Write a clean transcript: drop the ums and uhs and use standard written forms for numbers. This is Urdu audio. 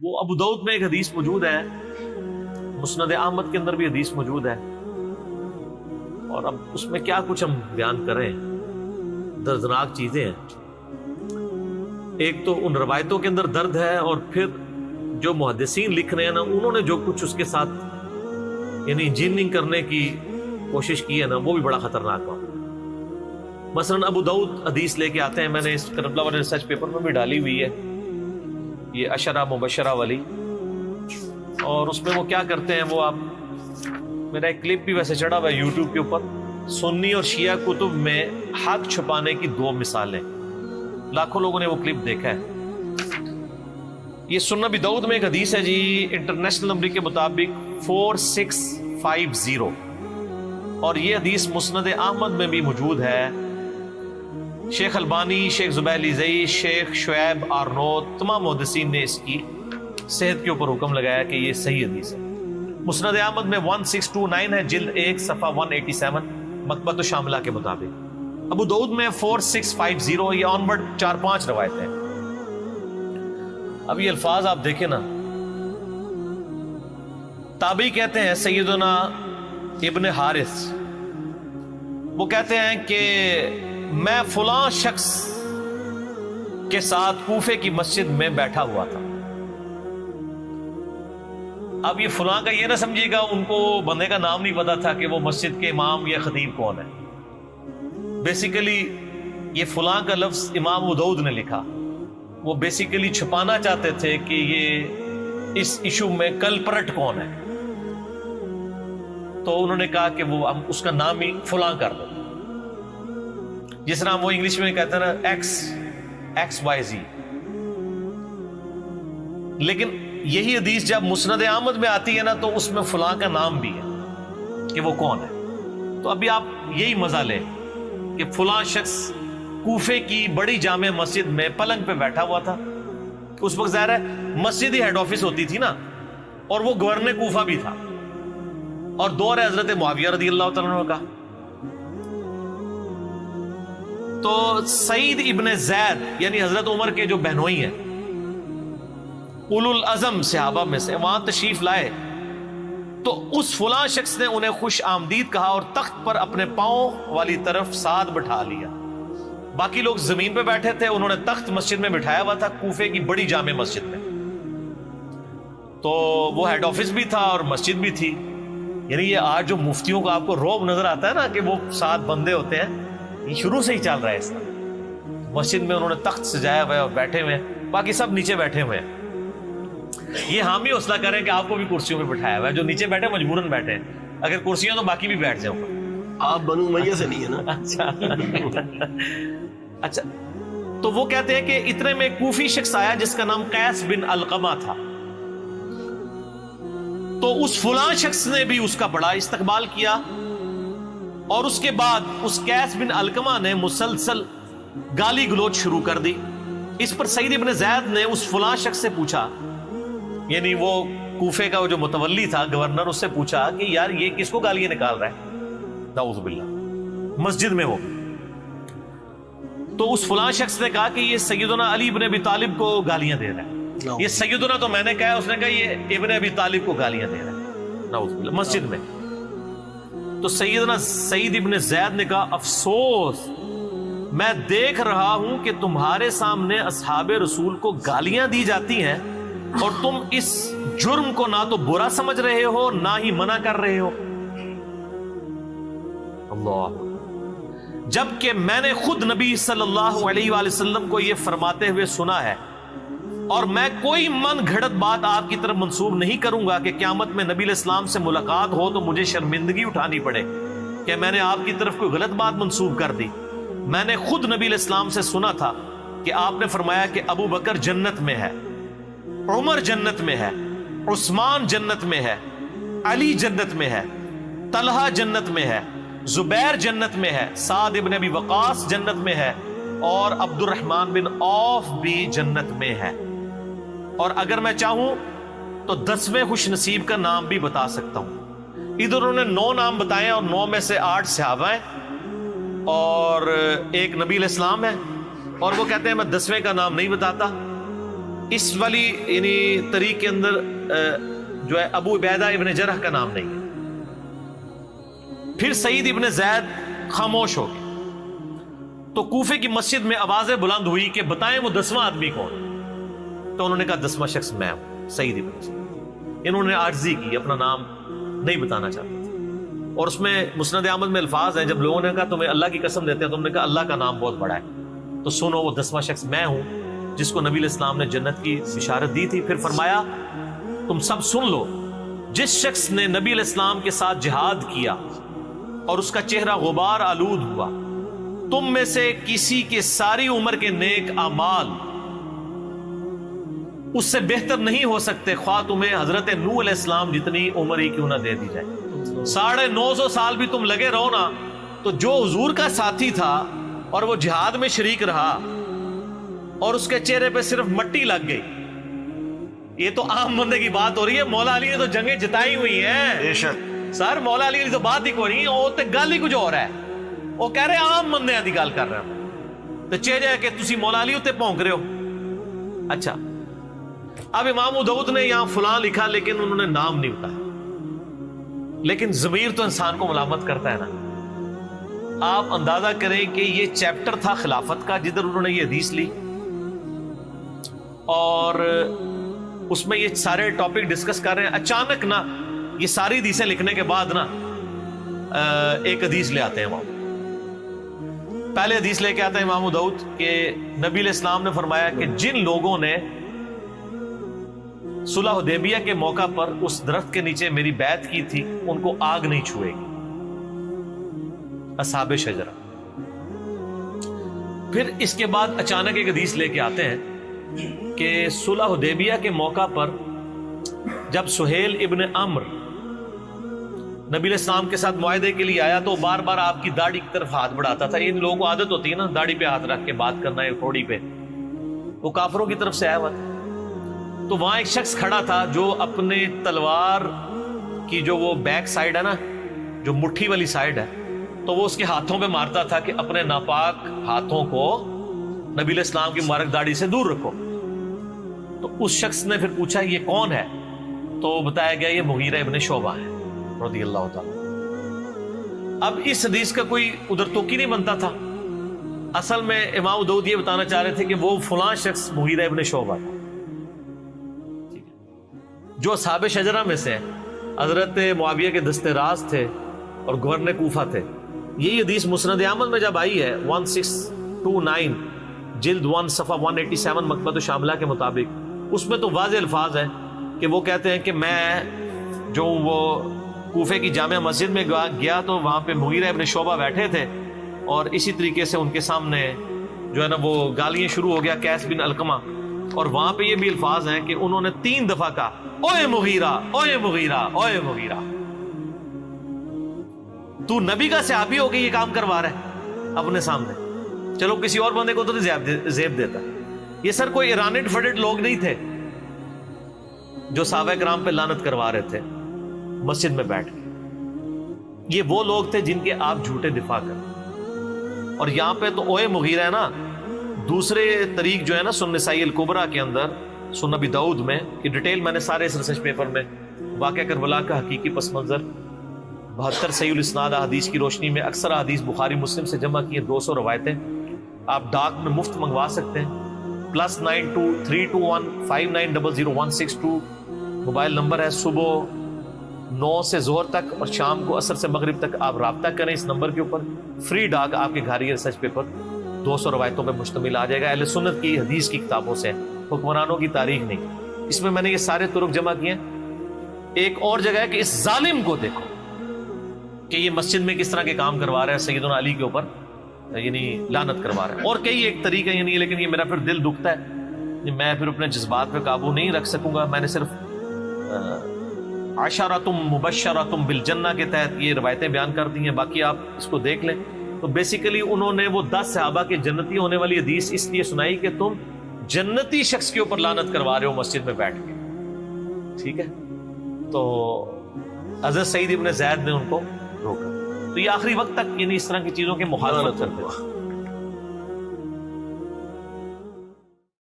وہ ابو داؤد میں ایک حدیث موجود ہے، مسند احمد کے اندر بھی حدیث موجود ہے، اور اب اس میں کیا کچھ ہم بیان کریں، دردناک چیزیں ہیں۔ ایک تو ان روایتوں کے اندر درد ہے، اور پھر جو محدثین لکھ رہے ہیں نا، انہوں نے جو کچھ اس کے ساتھ یعنی انجینئرنگ کرنے کی کوشش کی ہے نا، وہ بھی بڑا خطرناک ہوا۔ مثلا ابو داؤد حدیث لے کے آتے ہیں، میں نے اس کربلا والے ریسرچ پیپر میں بھی ڈالی ہوئی ہے، یہ عشرہ مبشرہ والی، اور اس میں وہ کیا کرتے ہیں، وہ آپ میرا ایک کلپ بھی ویسے چڑھا ہوا ہے یوٹیوب کے اوپر، سنی اور شیعہ کتب میں حق چھپانے کی 2 مثالیں، لاکھوں لوگوں نے وہ کلپ دیکھا ہے۔ یہ سنن ابی داؤد میں ایک حدیث ہے جی، انٹرنیشنل نمبر کے مطابق 4650، اور یہ حدیث مسند احمد میں بھی موجود ہے۔ شیخ البانی، شیخ زبیر لیزئی، شیخ شعیب آرنوت، تمام محدثین نے اس کی صحت کے اوپر حکم لگایا کہ یہ صحیح حدیث ہے۔ مسند احمد میں 1629 ہے، جلد 1 صفحہ 187 مکتبۃ الشاملہ کے مطابق۔ ابو داؤد میں 4650، یہ آن ورڈ 4-5 روایتیں ہیں۔ اب یہ الفاظ آپ دیکھیں نا، تابعی کہتے ہیں سیدنا ابن حارث، وہ کہتے ہیں کہ میں فلاں شخص کے ساتھ کوفے کی مسجد میں بیٹھا ہوا تھا۔ اب یہ فلاں کا یہ نہ سمجھیے گا ان کو بندے کا نام نہیں پتا تھا کہ وہ مسجد کے امام یا خطیب کون ہے۔ بیسیکلی یہ فلاں کا لفظ امام ابو داؤد نے لکھا، وہ بیسیکلی چھپانا چاہتے تھے کہ یہ اس ایشو میں کلپرٹ کون ہے، تو انہوں نے کہا کہ وہ ہم اس کا نام ہی فلاں کر دو، جس طرح وہ انگلش میں کہتے ہیں نا XYZ۔ لیکن یہی حدیث جب مسند احمد میں آتی ہے نا، تو اس میں فلاں کا نام بھی ہے کہ وہ کون ہے۔ تو ابھی آپ یہی مزہ لیں کہ فلاں شخص کوفے کی بڑی جامع مسجد میں پلنگ پہ بیٹھا ہوا تھا۔ اس وقت ظاہر ہے مسجد ہی ہیڈ آفس ہوتی تھی نا، اور وہ گورنر کوفہ بھی تھا، اور دور ہے حضرت معاویہ رضی اللہ تعالیٰ عنہ کا۔ تو سعید ابن زید یعنی حضرت عمر کے جو بہنوئی ہیں، اولو العزم صحابہ میں سے، وہاں تشریف لائے، تو اس فلاں شخص نے انہیں خوش آمدید کہا اور تخت پر اپنے پاؤں والی طرف ساتھ بٹھا لیا۔ باقی لوگ زمین پہ بیٹھے تھے، انہوں نے تخت مسجد میں بٹھایا ہوا تھا، کوفے کی بڑی جامع مسجد میں۔ تو وہ ہیڈ آفس بھی تھا اور مسجد بھی تھی۔ یعنی یہ آج جو مفتیوں کا آپ کو روب نظر آتا ہے نا کہ وہ 7 بندے ہوتے ہیں، یہ شروع سے ہی چل رہا ہے اس طرح۔ مسجد میں انہوں نے تخت سجایا ہوا ہے اور بیٹھے ہوئے ہیں، باقی سب نیچے بیٹھے ہوئے ہیں۔ یہ ہم ہی حوصلہ کریں کہ آپ کو بھی کرسیوں پہ بٹھایا ہوا ہے، جو نیچے بیٹھے مجبوراً بیٹھے ہیں، اگر کرسیاں تو باقی بھی بیٹھ جاؤ۔ آپ بنو امیہ سے نہیں ہے نا۔ اچھا، تو وہ کہتے ہیں کہ اتنے میں کوفی شخص آیا جس کا نام قیس بن علقمہ تھا، تو اس فلاں شخص نے بھی اس کا بڑا استقبال کیا، اور اس کے بعد اس قیس بن علقمہ نے مسلسل گالی گلوچ شروع کر دی۔ اس پر سعید ابن زید نے اس فلاں شخص سے پوچھا، یعنی وہ کوفے کا جو متولی تھا گورنر، اس سے پوچھا کہ یار یہ کس کو گالیاں نکال رہا ہے، نعوذ باللہ، مسجد میں ہو۔ تو اس فلاں شخص نے کہا کہ یہ سیدنا علی ابن ابی طالب کو گالیاں دے رہا ہے۔ یہ سیدنا تو میں نے کہا، اس نے کہا یہ ابن ابی طالب کو گالیاں دے رہا ہے، نعوذ باللہ، مسجد میں۔ تو سیدنا سعید ابن زید نے کہا افسوس، میں دیکھ رہا ہوں کہ تمہارے سامنے اصحاب رسول کو گالیاں دی جاتی ہیں، اور تم اس جرم کو نہ تو برا سمجھ رہے ہو نہ ہی منع کر رہے ہو۔ اللہ، جبکہ میں نے خود نبی صلی اللہ علیہ وآلہ وسلم کو یہ فرماتے ہوئے سنا ہے، اور میں کوئی من گھڑت بات آپ کی طرف منسوب نہیں کروں گا کہ قیامت میں نبی علیہ السلام سے ملاقات ہو تو مجھے شرمندگی اٹھانی پڑے کہ میں نے آپ کی طرف کوئی غلط بات منسوب کر دی۔ میں نے خود نبی علیہ السلام سے سنا تھا کہ آپ نے فرمایا کہ ابو بکر جنت میں ہے، عمر جنت میں ہے، عثمان جنت میں ہے، علی جنت میں ہے، طلحہ جنت میں ہے، زبیر جنت میں ہے، سعد ابن ابی وقاص جنت میں ہے، اور عبد الرحمن بن عوف بھی جنت میں ہے۔ اور اگر میں چاہوں تو 10ویں خوش نصیب کا نام بھی بتا سکتا ہوں۔ ادھر انہوں نے 9 نام بتائے، اور 9 میں سے 8 صحابہ ہیں اور ایک نبی علیہ السلام ہے، اور وہ کہتے ہیں میں 10ویں کا نام نہیں بتاتا اس والی یعنی طریق کے اندر جو ہے ابو عبیدہ ابن جرح کا نام نہیں ہے. پھر سعید ابن زید خاموش ہو گئے تو کوفے کی مسجد میں آوازیں بلند ہوئی کہ بتائیں وہ 10واں آدمی کون. تو انہوں نے کہا 10واں شخص میں ہوں، سعید ابن زید. انہوں نے عاجزی کی، اپنا نام نہیں بتانا چاہتے تھے. اور اس میں مسند احمد میں الفاظ ہیں، جب لوگوں نے کہا تمہیں اللہ کی قسم دیتے ہیں، تم نے کہا اللہ کا نام بہت بڑا ہے. تو سنو وہ 10واں شخص میں ہوں جس کو نبی علیہ السلام نے جنت کی بشارت دی تھی. پھر فرمایا تم سب سن لو، جس شخص نے نبی علیہ السلام کے ساتھ جہاد کیا اور اس کا چہرہ غبار آلود ہوا، تم میں سے کسی کے ساری عمر کے نیک اعمال اس سے بہتر نہیں ہو سکتے، خواہ تمہیں حضرت نوح علیہ السلام جتنی عمر ہی کیوں نہ دے دی جائے. 950 سال بھی تم لگے رہو نا، تو جو حضور کا ساتھی تھا اور وہ جہاد میں شریک رہا اور اس کے چہرے پہ صرف مٹی لگ گئی، یہ تو عام بندے کی بات ہو رہی ہے. مولا علی نے تو جنگیں جتائی ہوئی ہیں بے شک. سر مولا علی تو بات ہی کوئی نہیں، وہ تو گل ہی کچھ اور ہے. وہ کہہ رہے عام بندے دی گل کر رہے ہیں، تو چہرے کہ تسی مولا علی تے پونک رہے ہو. اچھا اب امام ابو داؤد نے یہاں فلاں لکھا لیکن انہوں نے نام نہیں بتایا. لیکن ضمیر تو انسان کو ملامت کرتا ہے نا. آپ اندازہ کریں کہ یہ چیپٹر تھا خلافت کا جدھر انہوں نے یہ حدیث لی، اور اس میں یہ سارے ٹاپک ڈسکس کر رہے ہیں. اچانک نا یہ ساری حدیثیں لکھنے کے بعد نا ایک حدیث لے آتے ہیں وہاں. پہلے حدیث لے کے آتا ہے امام ابو داؤد کہ نبی علیہ السلام نے فرمایا کہ جن لوگوں نے صلح حدیبیہ کے موقع پر اس درخت کے نیچے میری بیعت کی تھی ان کو آگ نہیں چھوئے گی، اصحاب شجرہ. پھر اس کے بعد اچانک ایک حدیث لے کے آتے ہیں کہ صلح حدیبیہ کے موقع پر جب سہیل ابن عمرو نبی علیہ السلام کے ساتھ معاہدے کے لیے آیا تو بار بار آپ کی داڑھی کی طرف ہاتھ بڑھاتا تھا. ان لوگوں کو عادت ہوتی ہے نا داڑھی پہ ہاتھ رکھ کے بات کرنا ہے تھوڑی پہ. وہ کافروں کی طرف سے آیا ہوا تھا. تو وہاں ایک شخص کھڑا تھا جو اپنے تلوار کی جو وہ بیک سائڈ ہے نا، جو مٹھی والی سائڈ ہے، تو وہ اس کے ہاتھوں پہ مارتا تھا کہ اپنے ناپاک ہاتھوں کو نبی علیہ السلام کی مبارک داڑھی سے دور رکھو. تو اس شخص نے پھر پوچھا یہ کون ہے؟ تو بتایا گیا یہ مغیرہ ابن شعبہ ہے رضی اللہ تعالی. اب اس حدیث کا کوئی ادھر توقی نہیں بنتا تھا. اصل میں امام ابو داؤد یہ بتانا چاہ رہے تھے کہ وہ فلاں شخص مغیرہ ابن شعبہ تھا جو اصحاب شجرہ میں سے حضرت معاویہ کے دست راز تھے اور گورنر کوفہ تھے. یہی حدیث مسند احمد میں جب آئی ہے 1629 جلد 1 صفحہ 187 مکتبۃ شاملہ کے مطابق، اس میں تو واضح الفاظ ہیں کہ وہ کہتے ہیں کہ میں جو وہ کوفے کی جامع مسجد میں گیا تو وہاں پہ مغیرہ ابن شعبہ بیٹھے تھے اور اسی طریقے سے ان کے سامنے جو ہے نا وہ گالیاں شروع ہو گیا قیس بن علقمہ. اور وہاں پہ یہ بھی الفاظ ہیں کہ انہوں نے 3 دفعہ کہا اوئے مغیرہ اوئے مغیرہ اوئے مغیرہ. تو نبی کا صحابی ہو کے یہ کام کروا رہا ہے اپنے سامنے. چلو کسی اور بندے کو تو زیب دیتا. یہ سر کوئی ایرانڈ فڈڈ لوگ نہیں تھے جو صحابہ کرام پہ لعنت کروا رہے تھے مسجد میں بیٹھ کے. یہ وہ لوگ تھے جن کے آپ جھوٹے دفاع کریں. اور یہاں پہ تو اوئے مغیرہ ہے نا. دوسرے طریق جو ہے نا سنن نسائی الکبریٰ کے اندر سنن ابی داؤد میں کہ ڈیٹیل میں نے سارے اس ریسرچ پیپر میں واقعہ کربلا کا حقیقی پس منظر 72 صحیح الاسناد احادیث کی روشنی میں اکثر احادیث بخاری مسلم سے جمع کی 200 روایتیں آپ ڈاک میں مفت منگوا سکتے ہیں. +923215900162 موبائل نمبر ہے. صبح 9 سے ظہر تک اور شام کو عصر سے مغرب تک آپ رابطہ کریں اس نمبر کے اوپر. فری ڈاک آپ کے گھر یہ ریسرچ پیپر 200 روایتوں پہ مشتمل آ جائے گا. اہل سنت کی حدیث کی کتابوں سے، حکمرانوں کی تاریخ نہیں. اس میں میں نے یہ سارے طرق جمع کیے. ایک اور جگہ ہے کہ اس ظالم کو دیکھو کہ یہ مسجد میں کس طرح کے کام کروا رہا ہے، سیدنا علی کے اوپر یعنی لعنت کروا رہا ہے. اور کئی ایک طریقہ یعنی، لیکن یہ میرا پھر دل دکھتا ہے، میں پھر اپنے جذبات پہ قابو نہیں رکھ سکوں گا. میں نے صرف عشرۃ مبشرۃ بالجنہ کے تحت یہ روایتیں بیان کر دی ہیں. باقی آپ اس کو دیکھ لیں. تو بیسیکلی انہوں نے وہ 10 صحابہ کے جنتی ہونے والی حدیث اس لیے سنائی کہ تم جنتی شخص کے اوپر لعنت کروا رہے ہو مسجد میں بیٹھ کے. ٹھیک ہے. تو حضرت سعید ابن زید نے ان کو روکا. تو یہ آخری وقت تک یعنی اس طرح کی چیزوں کے مخالفت کرتے تھے.